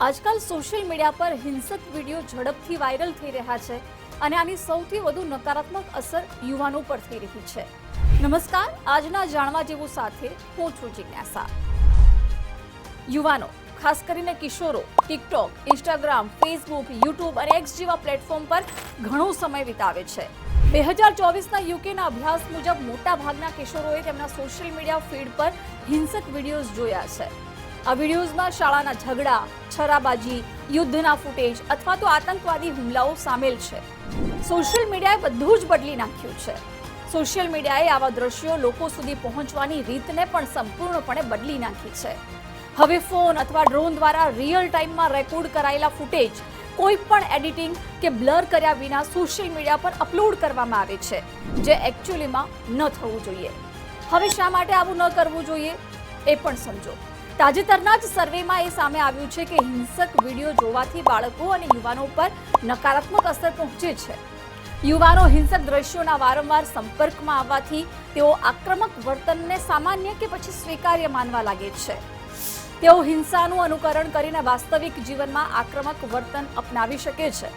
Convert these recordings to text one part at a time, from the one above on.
આજકાલ social media પર હિંસક વિડીયો ઝડપથી વાયરલ થઈ રહ્યા છે અને આની સૌથી વધુ નકારાત્મક અસર યુવાનો પર થઈ રહી છે। નમસ્કાર, આજના જાણવા જેવું સાથે હું છું જિજ્ઞાસા। યુવાનો, ખાસ કરીને કિશોરો, ટિકટોક, ઇન્સ્ટાગ્રામ, ફેસબુક, યુટ્યુબ અને એક્સ જેવા પ્લેટફોર્મ પર ઘણો સમય વિતાવે છે। 2024ના યુકેના અભ્યાસ મુજબ મોટા ભાગના કિશોરોએ તેમના સોશિયલ મીડિયા ફીડ પર હિંસક વિડીયોઝ જોયા છે। આ વિડીયોઝમાં શાળાના ઝઘડા, છરાબાજી, યુદ્ધના ફૂટેજ અથવા તો આતંકવાદી હુમલાઓ સામેલ છે। સોશિયલ મીડિયાએ બધું જ બદલી નાખ્યું છે। સોશિયલ મીડિયાએ આવા દ્રશ્યો લોકો સુધી પહોંચવાની રીતને પણ સંપૂર્ણપણે બદલી નાખી છે। હવે ફોન અથવા ડ્રોન દ્વારા રિયલ ટાઈમમાં રેકોર્ડ કરાયેલા ફૂટેજ કોઈ પણ એડિટિંગ કે બ્લર કર્યા વિના સોશિયલ મીડિયા પર અપલોડ કરવામાં આવે છે, જે એકચ્યુઅલીમાં ન થવું જોઈએ। હવે શા માટે આવું ન કરવું જોઈએ એ પણ સમજો। તાજેતરના જ સર્વેમાં એ સામે આવ્યું છે કે હિંસક વિડીયો જોવાથી બાળકો અને યુવાનો પર નકારાત્મક અસર પહોંચે છે। યુવાનો હિંસક દ્રશ્યોના વારંવાર સંપર્કમાં આવવાથી તેઓ આક્રમક વર્તનને સામાન્ય કે પછી સ્વીકાર્ય માનવા લાગે છે। તેઓ હિંસાનું અનુકરણ કરીને વાસ્તવિક જીવનમાં આક્રમક વર્તન અપનાવી શકે છે।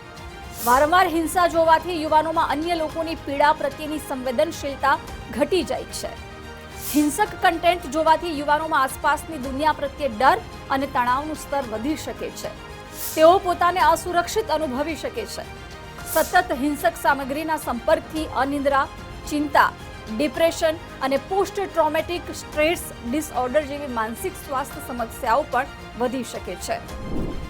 વારંવાર હિંસા જોવાથી યુવાનોમાં અન્ય લોકોની પીડા પ્રત્યેની સંવેદનશીલતા ઘટી જાય છે। હિંસક કન્ટેન્ટ જોવાથી યુવાનોમાં આસપાસની દુનિયા પ્રત્યે ડર અને તણાવનું સ્તર વધી શકે છે। તેઓ પોતાને અસુરક્ષિત અનુભવી શકે છે। સતત હિંસક સામગ્રીના સંપર્કથી અનિદ્રા, ચિંતા, ડિપ્રેશન અને પોસ્ટ ટ્રોમેટિક સ્ટ્રેસ ડિસઓર્ડર જેવી માનસિક સ્વાસ્થ્ય સમસ્યાઓ પણ વધી શકે છે।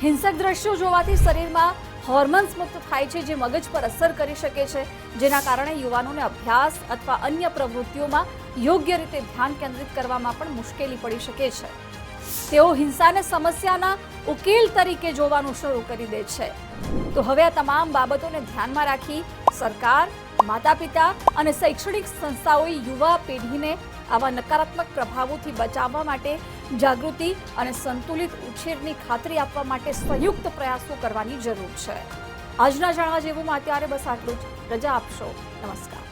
હિંસક દ્રશ્યો જોવાથી શરીરમાં હોર્મોન્સ મુક્ત થાય છે, જે મગજ પર અસર કરી શકે છે, જેના કારણે યુવાનોને અભ્યાસ અથવા અન્ય પ્રવૃત્તિઓમાં યોગ્ય રીતે ધ્યાન કેન્દ્રિત કરવામાં પણ મુશ્કેલી પડી શકે છે। તેઓ હિંસાને સમસ્યાના ઉકેલ તરીકે જોવાનું શરૂ કરી દે છે। તો હવે આ તમામ બાબતોને ધ્યાનમાં રાખી સરકાર, માતા-પિતા અને શૈક્ષણિક સંસ્થાઓએ યુવા પેઢીને આવા નકારાત્મક પ્રભાવોથી બચાવવા માટે જાગૃતિ અને સંતુલિત ઉછેરની ખાતરી આપવા માટે સંયુક્ત પ્રયાસો કરવાની જરૂર છે। આજના જાણવા જેવુંમાં અત્યારે બસ આટલું જ। રજા આપશો। નમસ્કાર।